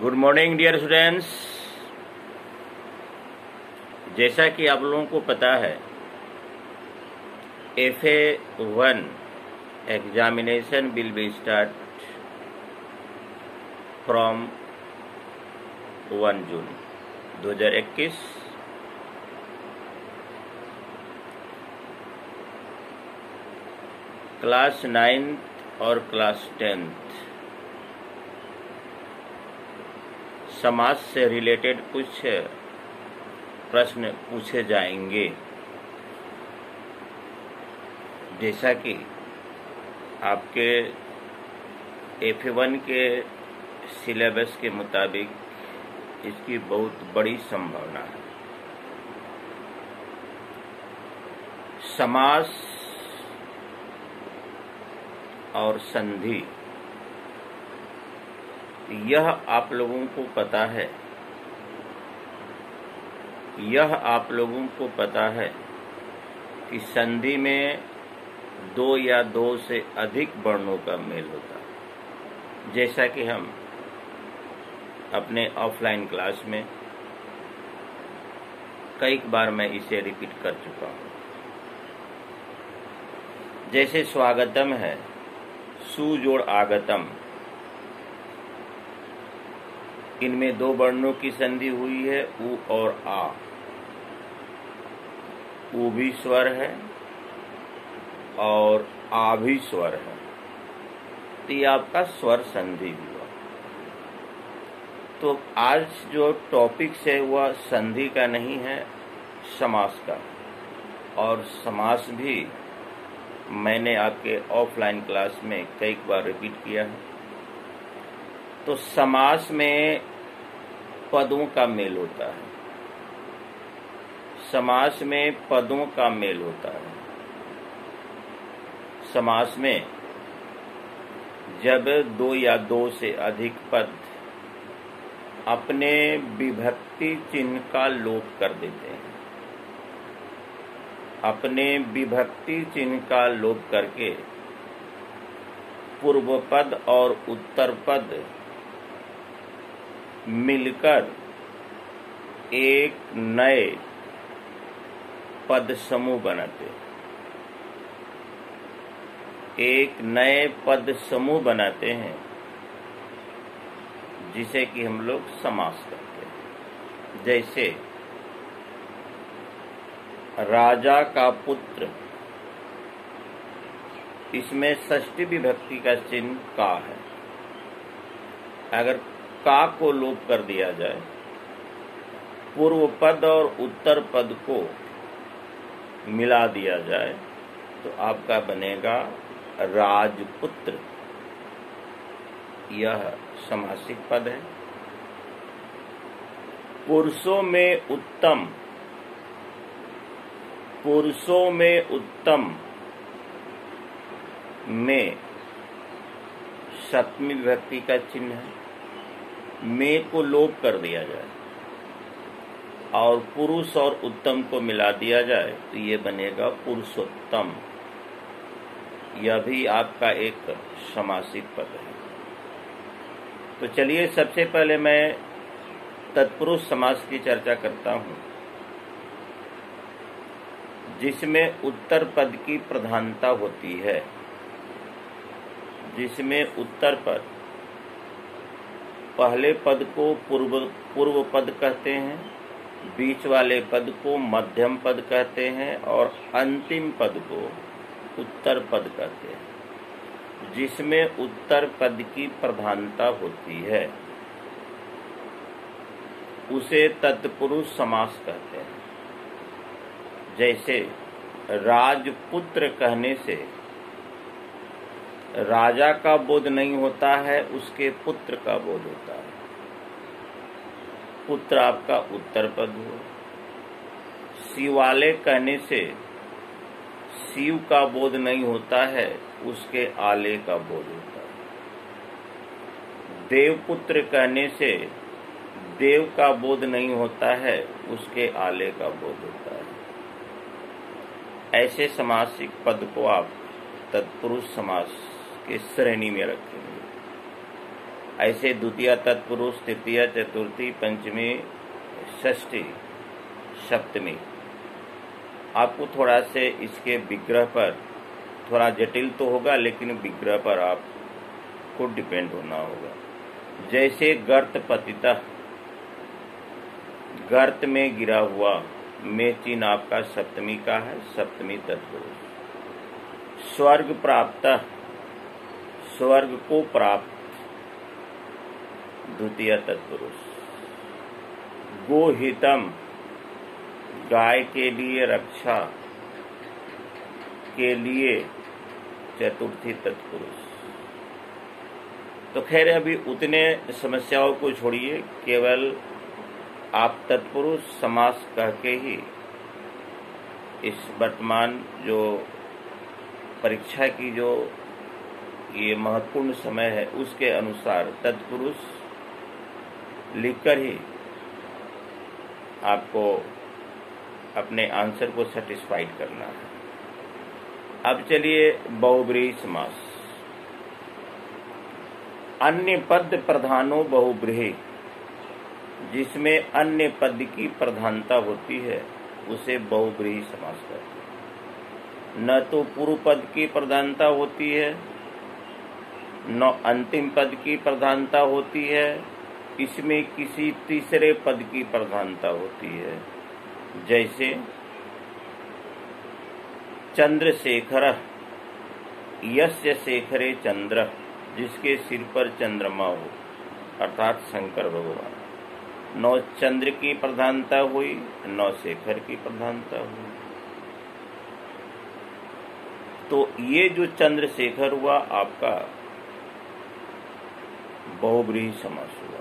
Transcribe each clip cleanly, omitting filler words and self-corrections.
Good morning dear students. जैसा कि आप लोगों को पता है, FA1 examination will be start from 1 June 2021। Class 9th और क्लास 10th समाज से रिलेटेड कुछ प्रश्न पूछे जाएंगे। जैसा कि आपके FA1 के सिलेबस के मुताबिक इसकी बहुत बड़ी संभावना है। समास और संधि, यह आप लोगों को पता है, कि संधि में दो या दो से अधिक वर्णों का मेल होता है। जैसा कि हम अपने ऑफलाइन क्लास में कई बार मैं इसे रिपीट कर चुका हूँ। जैसे स्वागतम है, सु जोड़ आगतम, इनमें दो वर्णों की संधि हुई है, उ और आ। उ भी स्वर है और आ भी स्वर है, तो ये आपका स्वर संधि हुआ। तो आज जो टॉपिक्स है वह संधि का नहीं है, समास का। और समास भी मैंने आपके ऑफलाइन क्लास में कई बार रिपीट किया है। तो समास में पदों का मेल होता है, समास में पदों का मेल होता है। समास में जब दो या दो से अधिक पद अपने विभक्ति चिन्ह का लोप कर देते हैं, अपने विभक्ति चिन्ह का लोप करके पूर्व पद और उत्तर पद मिलकर एक नए पद समूह बनाते हैं, एक नए पद समूह बनाते हैं, जिसे कि हम लोग समास करते हैं। जैसे राजा का पुत्र, इसमें षष्ठी विभक्ति का चिन्ह का है। अगर का को लोप कर दिया जाए, पूर्व पद और उत्तर पद को मिला दिया जाए, तो आपका बनेगा राजपुत्र। यह समासिक पद है। पुरुषों में उत्तम, पुरुषों में उत्तम में सप्तमी विभक्ति का चिन्ह है। में को लोप कर दिया जाए और पुरुष और उत्तम को मिला दिया जाए, तो ये बनेगा पुरुषोत्तम। यह भी आपका एक समासिक पद है। तो चलिए सबसे पहले मैं तत्पुरुष समास की चर्चा करता हूँ, जिसमें उत्तर पद की प्रधानता होती है, जिसमें उत्तर पद पहले पद को पूर्व पद कहते हैं, बीच वाले पद को मध्यम पद कहते हैं और अंतिम पद को उत्तर पद कहते हैं। जिसमें उत्तर पद की प्रधानता होती है उसे तत्पुरुष समास कहते हैं। जैसे राजपुत्र कहने से राजा का बोध नहीं होता है, उसके पुत्र का बोध होता है। पुत्र आपका उत्तर पद हो। शिवालय कहने से शिव का बोध नहीं होता है, उसके आले का बोध होता है। देवपुत्र कहने से देव का बोध नहीं होता है, उसके आले का बोध होता है। ऐसे समासिक पद को आप तत्पुरुष समास के श्रेणी में रखेंगे। ऐसे द्वितीय तत्पुरुष, तृतीय, चतुर्थी, पंचमी, षष्ठी, सप्तमी। आपको थोड़ा से इसके विग्रह पर, थोड़ा जटिल तो होगा लेकिन विग्रह पर आपको डिपेंड होना होगा। जैसे गर्त पतितः, गर्त में गिरा हुआ, में चिन्ह आपका सप्तमी का है, सप्तमी तत्पुरुष। स्वर्ग प्राप्त, स्वर्ग को प्राप्त, द्वितीय तत्पुरुष। गोहितम, गाय के लिए रक्षा के लिए, चतुर्थी तत्पुरुष। तो खैर अभी उतने समस्याओं को छोड़िए, केवल आप तत्पुरुष समास कह के ही इस वर्तमान जो परीक्षा की जो ये महत्वपूर्ण समय है उसके अनुसार तत्पुरुष लिखकर ही आपको अपने आंसर को सेटिस्फाइड करना है। अब चलिए बहुब्रीहि समास। अन्य पद प्रधानो बहुब्रीहि, जिसमें अन्य पद की प्रधानता होती है उसे बहुब्रीहि समास कहते हैं। न तो पूर्व पद की प्रधानता होती है, न अंतिम पद की प्रधानता होती है, इसमें किसी तीसरे पद की प्रधानता होती है। जैसे चंद्रशेखर, यस्य शेखरे चंद्र, जिसके सिर पर चंद्रमा हो, अर्थात शंकर भगवान। न चंद्र की प्रधानता हुई, न शेखर की प्रधानता हुई। तो ये जो चंद्रशेखर हुआ आपका बहुब्रीहि समास हुआ,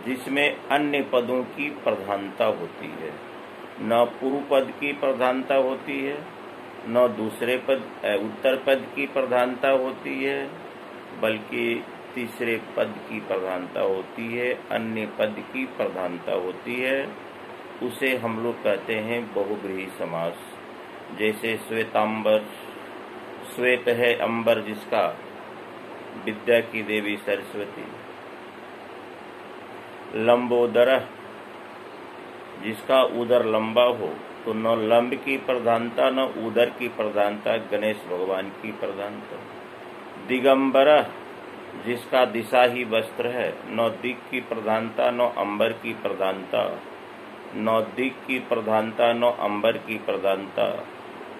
जिसमें अन्य पदों की प्रधानता होती है। न पूर्व पद की प्रधानता होती है, न दूसरे पद उत्तर पद की प्रधानता होती है, बल्कि तीसरे पद की प्रधानता होती है, अन्य पद की प्रधानता होती है। उसे हम लोग कहते हैं बहुब्रीहि समास। जैसे श्वेतांबर, श्वेत है अंबर जिसका, विद्या की देवी सरस्वती। लंबोदर, जिसका उदर लंबा हो, तो न लंब की प्रधानता न उदर की प्रधानता, गणेश भगवान की प्रधानता। दिगंबर, जिसका दिशा ही वस्त्र है, न दिक की प्रधानता न अंबर की प्रधानता, न दिक की प्रधानता न अंबर की प्रधानता,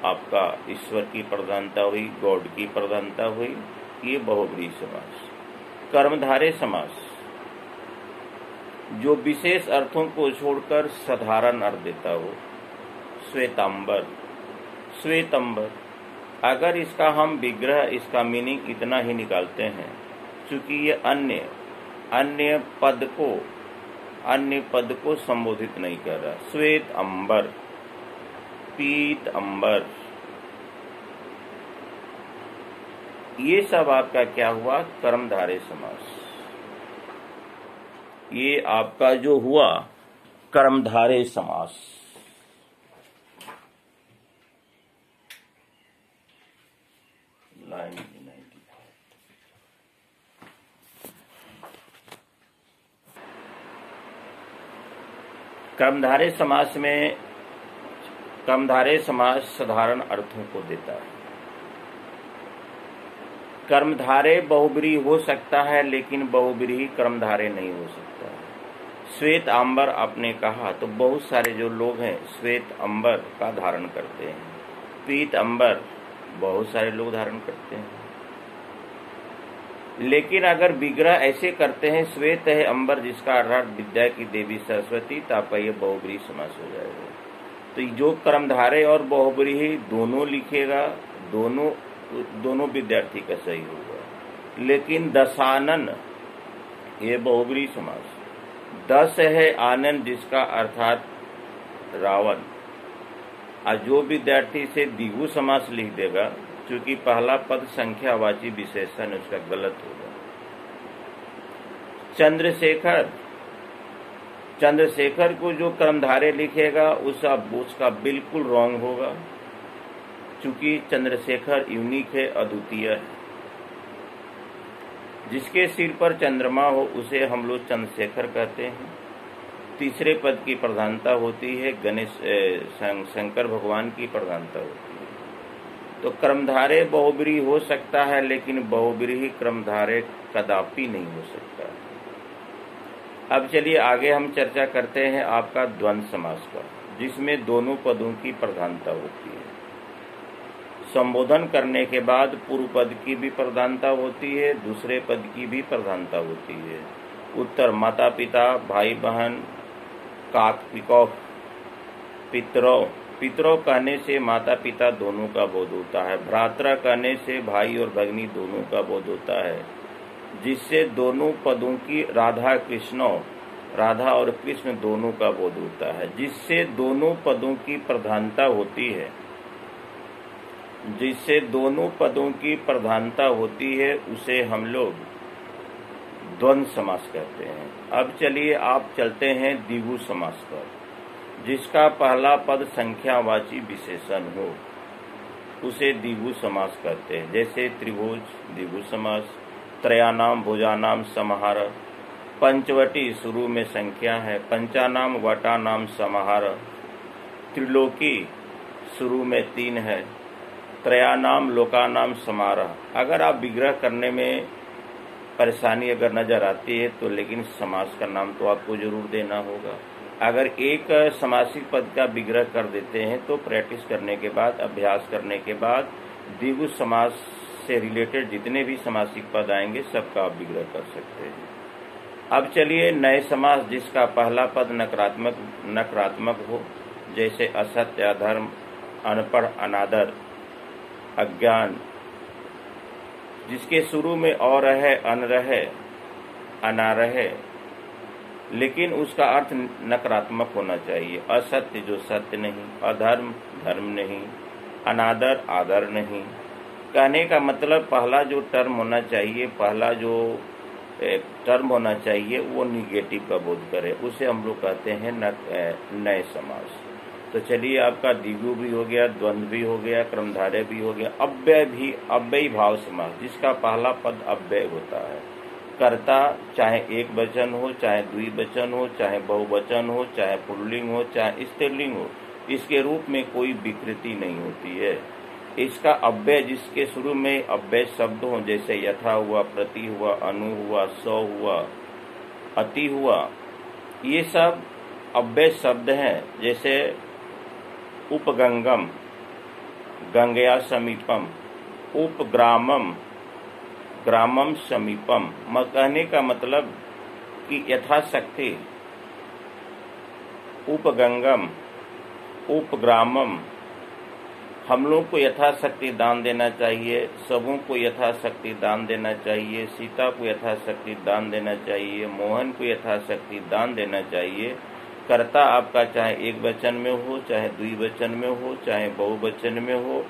आपका ईश्वर की प्रधानता हुई, गॉड की प्रधानता हुई। ये बहुब्रीहि समास। कर्मधारय समास, जो विशेष अर्थों को छोड़कर साधारण अर्थ देता हो। श्वेतांबर, श्वेतंबर, अगर इसका हम विग्रह, इसका मीनिंग इतना ही निकालते हैं, चूंकि ये अन्य पद को संबोधित नहीं कर रहा। श्वेत अंबर, पीत अंबर, ये सब आपका क्या हुआ? कर्मधारय समास। ये आपका जो हुआ कर्मधारय समास। कर्मधारय समास में कर्मधारय समास साधारण अर्थों को देता है। कर्मधारय बहुब्रीहि हो सकता है, लेकिन बहुब्रीहि कर्मधारय नहीं हो सकता है। श्वेत अंबर आपने कहा तो बहुत सारे जो लोग हैं श्वेत अंबर का धारण करते हैं। पीत अंबर बहुत सारे लोग धारण करते हैं। लेकिन अगर विग्रह ऐसे करते हैं, श्वेत है अंबर जिसका अर्थ विद्या की देवी सरस्वती, तो आपका ये बहुब्रीहि समास हो जाएगा। तो जो कर्मधारय और बहुब्रीहि दोनों लिखेगा, दोनों विद्यार्थी का सही होगा। लेकिन दशानन ये बहुब्रीहि समास। दस है आनंद जिसका अर्थात रावण। और जो विद्यार्थी से द्विगु समास लिख देगा, क्योंकि पहला पद संख्यावाची विशेषण उसका गलत होगा। चंद्रशेखर को जो कर्मधारय लिखेगा उसका बिल्कुल रॉन्ग होगा, क्योंकि चंद्रशेखर यूनिक है, अद्वितीय है। जिसके सिर पर चंद्रमा हो उसे हम लोग चंद्रशेखर कहते हैं। तीसरे पद की प्रधानता होती है गणेश शंकर भगवान की प्रधानता होती है। तो क्रमधारय बहुब्रीहि हो सकता है, लेकिन बहुब्रीहि क्रमधारय कदापि नहीं हो सकता। अब चलिए आगे हम चर्चा करते हैं आपका द्वंद्व समास पर, जिसमें दोनों पदों की प्रधानता होती है। संबोधन करने के बाद पूर्व पद की भी प्रधानता होती है, दूसरे पद की भी प्रधानता होती है। उत्तर माता पिता, भाई बहन, काक पिकौ, पितरौ। पितरौ कहने से माता पिता दोनों का बोध होता है। भ्रातृ कहने से भाई और भगिनी दोनों का बोध होता है, जिससे दोनों पदों की राधा और कृष्ण दोनों का बोध होता है, जिससे दोनों पदों की प्रधानता होती है, उसे हम लोग द्वंद्व समास कहते हैं। अब चलिए आप चलते हैं द्विगु समास पर, जिसका पहला पद संख्यावाची विशेषण हो, उसे द्विगु समास कहते हैं। जैसे त्रिभुज द्विगु समास, त्रयानाम भुजानाम समाहार, पंचवटी शुरू में संख्या है, पंचानाम वटानाम समाहार, त्रिलोकी शुरू में 3 है, त्रयानाम लोकानाम समारह। अगर आप विग्रह करने में परेशानी अगर नजर आती है तो लेकिन समास का नाम तो आपको जरूर देना होगा। अगर एक समासिक पद का विग्रह कर देते हैं तो प्रैक्टिस करने के बाद, अभ्यास करने के बाद द्विगु समास से रिलेटेड जितने भी समासिक पद आएंगे सबका आप विग्रह कर सकते हैं। अब चलिए नए समास, जिसका पहला पद नकारात्मक हो, जैसे असत्य, अधर्म, अनपढ़, अनादर, अज्ञान, जिसके शुरू में अ रहे, अन रहे, अना रहे, लेकिन उसका अर्थ नकारात्मक होना चाहिए। असत्य जो सत्य नहीं, अधर्म धर्म नहीं, अनादर आदर नहीं। कहने का मतलब पहला जो टर्म होना चाहिए वो निगेटिव का बोध करे, उसे हम लोग कहते हैं नए समास। तो चलिए आपका द्विगु भी हो गया, द्वंद्व भी हो गया, क्रमधारय भी हो गया। अव्ययी भाव समास, जिसका पहला पद अव्यय होता है। कर्ता चाहे एक वचन हो, चाहे द्विवचन हो, चाहे बहुवचन हो, चाहे पुल्लिंग हो, चाहे स्त्रीलिंग हो, इसके रूप में कोई विकृति नहीं होती है। इसका अव्यय, जिसके शुरू में अव्यय शब्द हो, जैसे यथा हुआ, प्रति हुआ, अनु हुआ, सौ हुआ, अति हुआ, ये सब अव्यय शब्द हैं। जैसे उपगंगम, गंगया समीपम, उपग्रामम, ग्रामम समीपम। कहने का मतलब कि यथाशक्ति उपगंगम, उपग्रामम, हम लोग को यथाशक्ति दान देना चाहिए, सबों को यथाशक्ति दान देना चाहिए, सीता को यथाशक्ति दान देना चाहिए, मोहन को यथाशक्ति दान देना चाहिए। कर्ता आपका चाहे एक वचन में हो, चाहे द्विवचन में हो, चाहे बहुवचन में हो,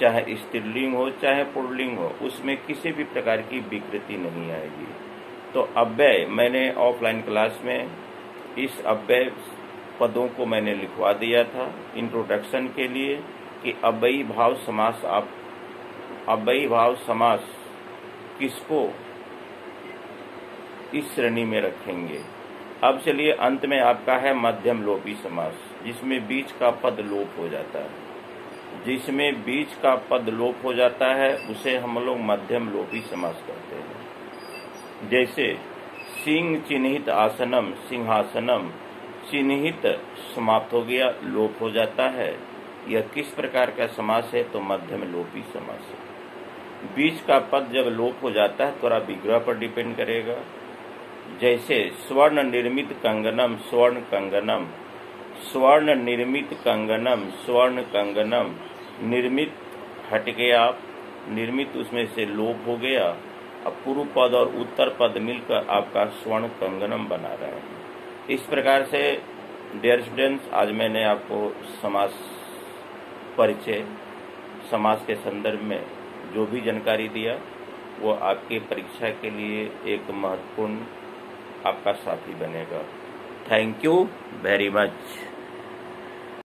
चाहे स्त्रीलिंग हो, चाहे पुल्लिंग हो, उसमें किसी भी प्रकार की विकृति नहीं आएगी। तो अव्यय, मैंने ऑफलाइन क्लास में इस अव्यय पदों को मैंने लिखवा दिया था इंट्रोडक्शन के लिए कि अव्ययी भाव समास किसको इस श्रेणी में रखेंगे। अब चलिए अंत में आपका है मध्यम लोपी समास, जिसमें बीच का पद लोप हो जाता है। उसे हम लोग मध्यम लोपी समास कहते हैं। जैसे सिंह चिन्हित आसनम, सिंहासनम, चिन्हित समाप्त हो गया, लोप हो जाता है। यह किस प्रकार का समास है? तो मध्यम लोपी समास है। बीच का पद जब लोप हो जाता है थोड़ा विग्रह पर डिपेंड करेगा। जैसे स्वर्ण निर्मित कंगनम, स्वर्ण कंगनम, स्वर्ण निर्मित कंगनम, स्वर्ण कंगनम, निर्मित हट गया, निर्मित उसमें से लोप हो गया। अब पूर्व पद और उत्तर पद मिलकर आपका स्वर्ण कंगनम बना रहे हैं। इस प्रकार से डियर स्टूडेंट्स, आज मैंने आपको समास परिचय, समास के संदर्भ में जो भी जानकारी दिया वो आपके परीक्षा के लिए एक महत्वपूर्ण आपका साथी बनेगा। Thank you very much.